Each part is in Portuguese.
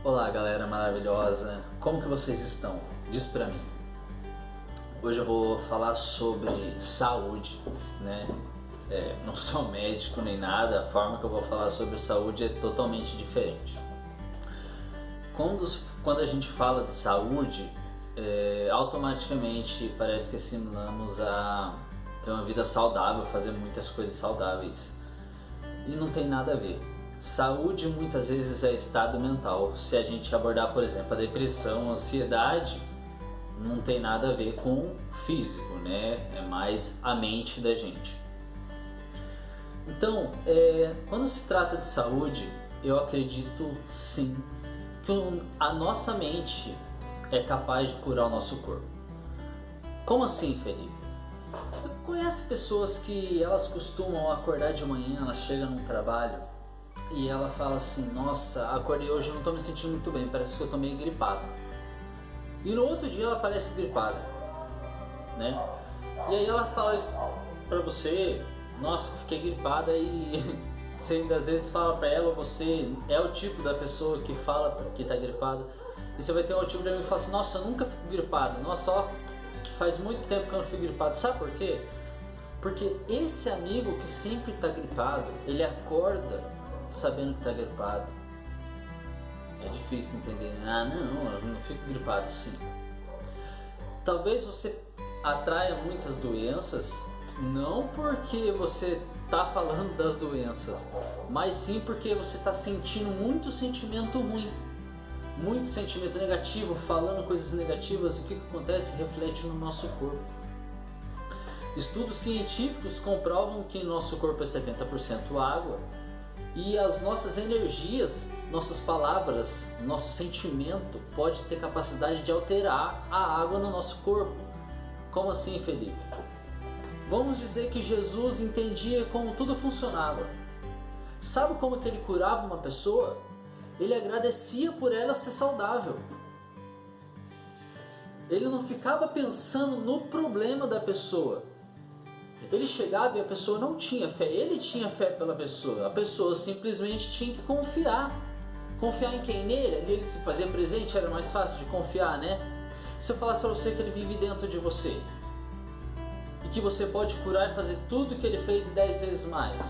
Olá galera maravilhosa, como que vocês estão? Diz pra mim. Hoje eu vou falar sobre saúde, né? Não sou médico nem nada, a forma que eu vou falar sobre saúde é totalmente diferente. Quando a gente fala de saúde, automaticamente parece que assimilamos a ter uma vida saudável, fazer muitas coisas saudáveis. E não tem nada a ver. Saúde muitas vezes é estado mental. Se a gente abordar, por exemplo, a depressão, a ansiedade, não tem nada a ver com físico, né? É mais a mente da gente. Então, quando se trata de saúde, eu acredito sim que a nossa mente é capaz de curar o nosso corpo. Como assim, Felipe? Conhece pessoas que elas costumam acordar de manhã, ela chega num trabalho e ela fala assim: nossa, acordei hoje e não estou me sentindo muito bem, parece que eu estou meio gripada. E no outro dia ela parece gripada, né? E aí ela fala isso pra você: nossa, fiquei gripada, e você ainda às vezes fala pra ela, ou você é o tipo da pessoa que fala que tá gripada, e você vai ter um tipo de amigo que fala assim: nossa, eu nunca fico gripado, nossa, ó, faz muito tempo que eu não fico gripado. Sabe por quê? Porque esse amigo que sempre tá gripado, ele acorda sabendo que tá gripado. É difícil entender. Ah, não, eu não fico gripado sim. Talvez você atraia muitas doenças, não porque você tá falando das doenças, mas sim porque você tá sentindo muito sentimento ruim, muito sentimento negativo, falando coisas negativas. E o que acontece? Reflete no nosso corpo. Estudos científicos comprovam que nosso corpo é 70% água, e as nossas energias, nossas palavras, nosso sentimento pode ter capacidade de alterar a água no nosso corpo. Como assim, Felipe? Vamos dizer que Jesus entendia como tudo funcionava. Sabe como que ele curava uma pessoa? Ele agradecia por ela ser saudável. Ele não ficava pensando no problema da pessoa. Ele chegava e a pessoa não tinha fé, ele tinha fé pela pessoa, a pessoa simplesmente tinha que confiar. Confiar em quem? Nele? Ele se fazia presente, era mais fácil de confiar, né? Se eu falasse para você que ele vive dentro de você e que você pode curar e fazer tudo que ele fez 10 vezes mais,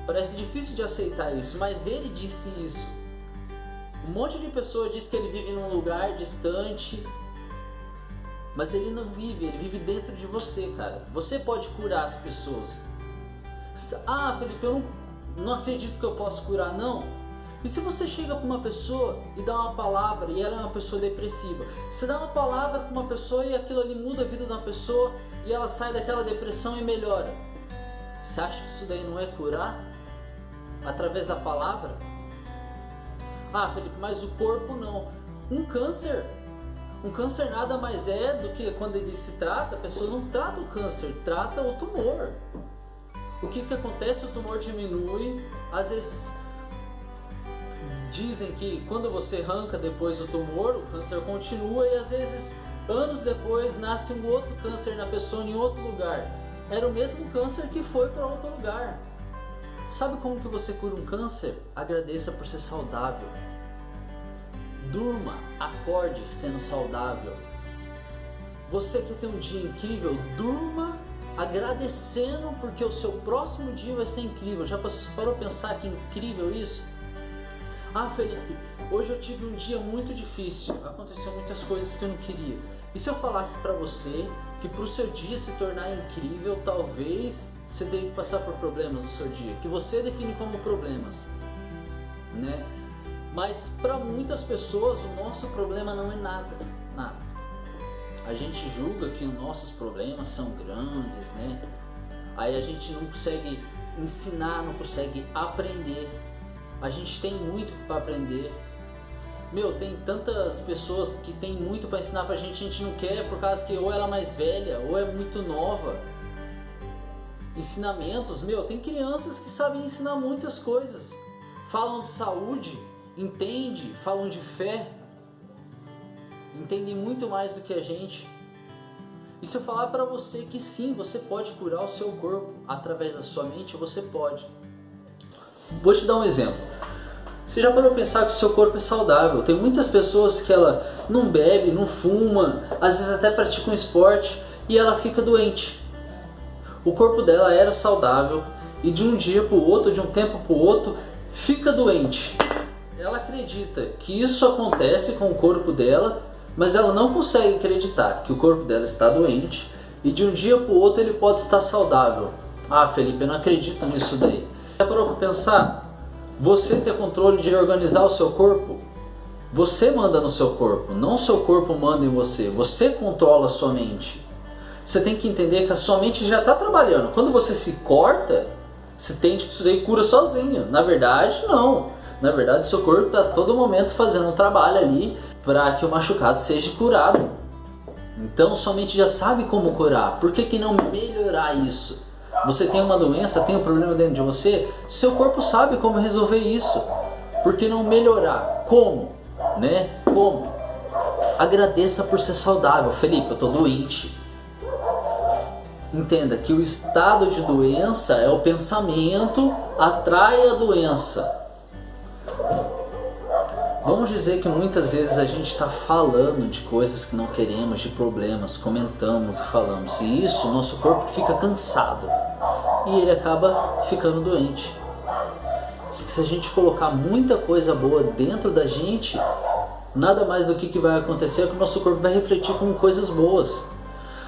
parece difícil de aceitar isso, mas ele disse isso. Um monte de pessoa diz que ele vive num lugar distante, mas ele não vive, ele vive dentro de você, cara. Você pode curar as pessoas. Ah, Felipe, eu não acredito que eu possa curar, não. E se você chega para uma pessoa e dá uma palavra, e ela é uma pessoa depressiva, você dá uma palavra para uma pessoa e aquilo ali muda a vida da pessoa e ela sai daquela depressão e melhora. Você acha que isso daí não é curar? Através da palavra? Ah, Felipe, mas o corpo não. Um câncer nada mais é do que quando ele se trata, a pessoa não trata o câncer, trata o tumor. O que acontece? O tumor diminui, às vezes dizem que quando você arranca depois o tumor, o câncer continua, e às vezes anos depois nasce um outro câncer na pessoa em outro lugar. Era o mesmo câncer que foi para outro lugar. Sabe como que você cura um câncer? Agradeça por ser saudável. Durma, acorde sendo saudável. Você quer ter um dia incrível? Durma agradecendo, porque o seu próximo dia vai ser incrível. Já parou a pensar que incrível isso? Ah, Felipe, hoje eu tive um dia muito difícil, aconteceu muitas coisas que eu não queria. E se eu falasse para você que para o seu dia se tornar incrível, talvez você tenha que passar por problemas no seu dia, que você define como problemas, né? Mas para muitas pessoas o nosso problema não é nada. A gente julga que os nossos problemas são grandes, né? Aí a gente não consegue ensinar, não consegue aprender. A gente tem muito para aprender. Tem tantas pessoas que tem muito para ensinar pra gente, a gente não quer por causa que ou ela é mais velha ou é muito nova. Ensinamentos, tem crianças que sabem ensinar muitas coisas. Falam de saúde, falam de fé, entendem muito mais do que a gente. E se eu falar para você que sim, você pode curar o seu corpo através da sua mente, você pode. Vou te dar um exemplo. Você já parou para pensar que o seu corpo é saudável? Tem muitas pessoas que ela não bebe, não fuma, às vezes até pratica um esporte e ela fica doente. O corpo dela era saudável e de um dia para o outro, de um tempo para o outro, fica doente. Ela acredita que isso acontece com o corpo dela, mas ela não consegue acreditar que o corpo dela está doente e de um dia para o outro ele pode estar saudável. Ah, Felipe, eu não acredito nisso daí. Já parou para pensar? Você ter controle de organizar o seu corpo? Você manda no seu corpo, não o seu corpo manda em você. Você controla a sua mente. Você tem que entender que a sua mente já está trabalhando. Quando você se corta, você entende que isso daí cura sozinho. Na verdade, não. Na verdade, o seu corpo está a todo momento fazendo um trabalho ali para que o machucado seja curado. Então, sua mente já sabe como curar. Por que não melhorar isso? Você tem uma doença, tem um problema dentro de você, seu corpo sabe como resolver isso. Por que não melhorar? Como? Né? Como? Agradeça por ser saudável. Felipe, eu estou doente. Entenda que o estado de doença é o pensamento atrai a doença. Vamos dizer que muitas vezes a gente está falando de coisas que não queremos, de problemas, comentamos e falamos. E isso, nosso corpo fica cansado e ele acaba ficando doente. Se a gente colocar muita coisa boa dentro da gente, nada mais do que vai acontecer é que o nosso corpo vai refletir com coisas boas.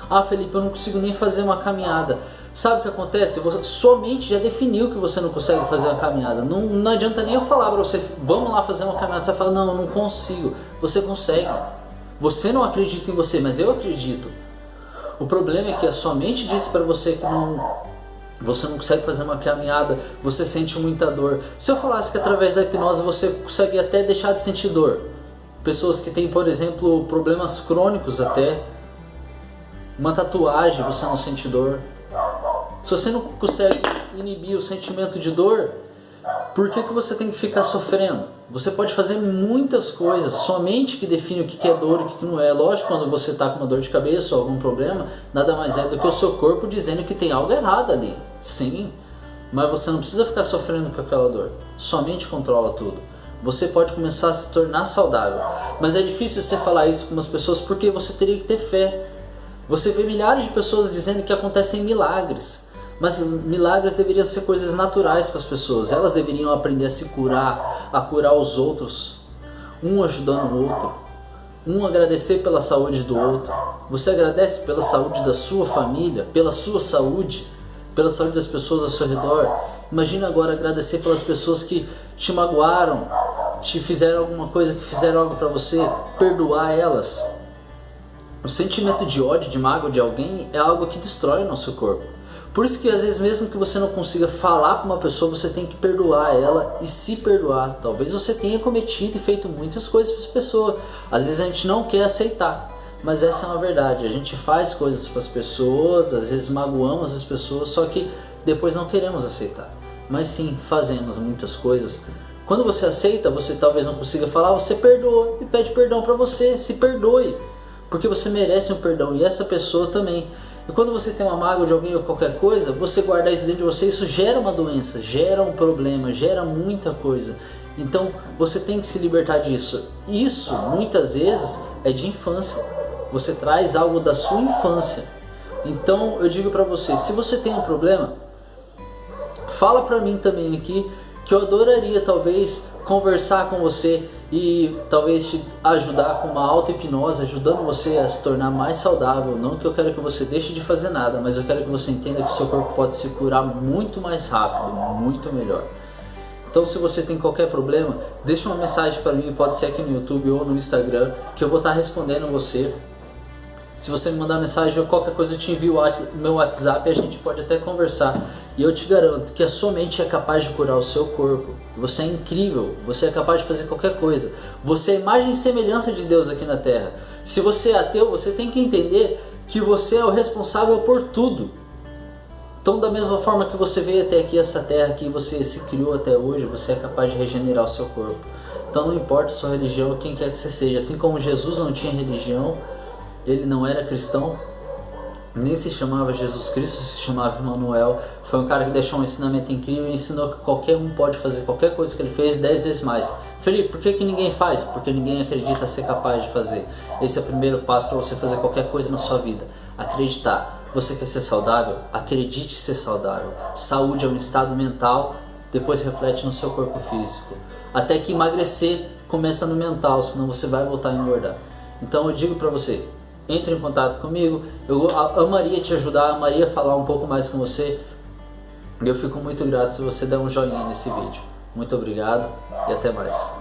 Ah, Felipe, eu não consigo nem fazer uma caminhada. Sabe o que acontece? Sua mente já definiu que você não consegue fazer uma caminhada. Não adianta nem eu falar para você, vamos lá fazer uma caminhada. Você fala, não, eu não consigo. Você consegue. Você não acredita em você, mas eu acredito. O problema é que a sua mente disse para você que você não consegue fazer uma caminhada, você sente muita dor. Se eu falasse que através da hipnose você consegue até deixar de sentir dor. Pessoas que têm, por exemplo, problemas crônicos até. Uma tatuagem, você não sente dor. Se você não consegue inibir o sentimento de dor, por que você tem que ficar sofrendo? Você pode fazer muitas coisas, somente que define o que é dor e o que não é. Lógico, quando você está com uma dor de cabeça ou algum problema, nada mais é do que o seu corpo dizendo que tem algo errado ali. Sim, mas você não precisa ficar sofrendo com aquela dor. Sua mente controla tudo. Você pode começar a se tornar saudável. Mas é difícil você falar isso com umas pessoas porque você teria que ter fé. Você vê milhares de pessoas dizendo que acontecem milagres. Mas milagres deveriam ser coisas naturais para as pessoas. Elas deveriam aprender a se curar, a curar os outros. Um ajudando o outro. Um agradecer pela saúde do outro. Você agradece pela saúde da sua família, pela sua saúde das pessoas ao seu redor. Imagina agora agradecer pelas pessoas que te magoaram, te fizeram alguma coisa, que fizeram algo para você, perdoar elas. O sentimento de ódio, de mágoa de alguém é algo que destrói o nosso corpo. Por isso que às vezes mesmo que você não consiga falar para uma pessoa, você tem que perdoar ela e se perdoar. Talvez você tenha cometido e feito muitas coisas para as pessoas. Às vezes a gente não quer aceitar, mas essa é uma verdade. A gente faz coisas para as pessoas, às vezes magoamos as pessoas, só que depois não queremos aceitar. Mas sim, fazemos muitas coisas. Quando você aceita, você talvez não consiga falar, você perdoa e pede perdão para você, se perdoe. Porque você merece um perdão e essa pessoa também. E quando você tem uma mágoa de alguém ou qualquer coisa, você guardar isso dentro de você, isso gera uma doença, gera um problema, gera muita coisa. Então você tem que se libertar disso. Isso muitas vezes é de infância. Você traz algo da sua infância. Então eu digo para você, se você tem um problema, fala para mim também aqui, que eu adoraria talvez conversar com você e talvez te ajudar com uma auto-hipnose, ajudando você a se tornar mais saudável. Não que eu quero que você deixe de fazer nada, mas eu quero que você entenda que o seu corpo pode se curar muito mais rápido, muito melhor. Então se você tem qualquer problema, deixa uma mensagem para mim, pode ser aqui no YouTube ou no Instagram, que eu vou estar respondendo você. Se você me mandar mensagem ou qualquer coisa, eu te envio o meu WhatsApp e a gente pode até conversar. E eu te garanto que a sua mente é capaz de curar o seu corpo. Você é incrível, você é capaz de fazer qualquer coisa. Você é a imagem e semelhança de Deus aqui na Terra. Se você é ateu, você tem que entender que você é o responsável por tudo. Então da mesma forma que você veio até aqui, essa terra que você se criou até hoje, você é capaz de regenerar o seu corpo. Então não importa a sua religião, quem quer que você seja. Assim como Jesus não tinha religião, ele não era cristão, nem se chamava Jesus Cristo, se chamava Emmanuel. Foi um cara que deixou um ensinamento incrível e ensinou que qualquer um pode fazer qualquer coisa que ele fez 10 vezes mais. Felipe, por que ninguém faz? Porque ninguém acredita ser capaz de fazer. Esse é o primeiro passo para você fazer qualquer coisa na sua vida. Acreditar. Você quer ser saudável? Acredite ser saudável. Saúde é um estado mental, depois reflete no seu corpo físico. Até que emagrecer começa no mental, senão você vai voltar a engordar. Então eu digo para você, entre em contato comigo, eu amaria te ajudar, amaria falar um pouco mais com você. Eu fico muito grato se você der um joinha nesse vídeo. Muito obrigado e até mais.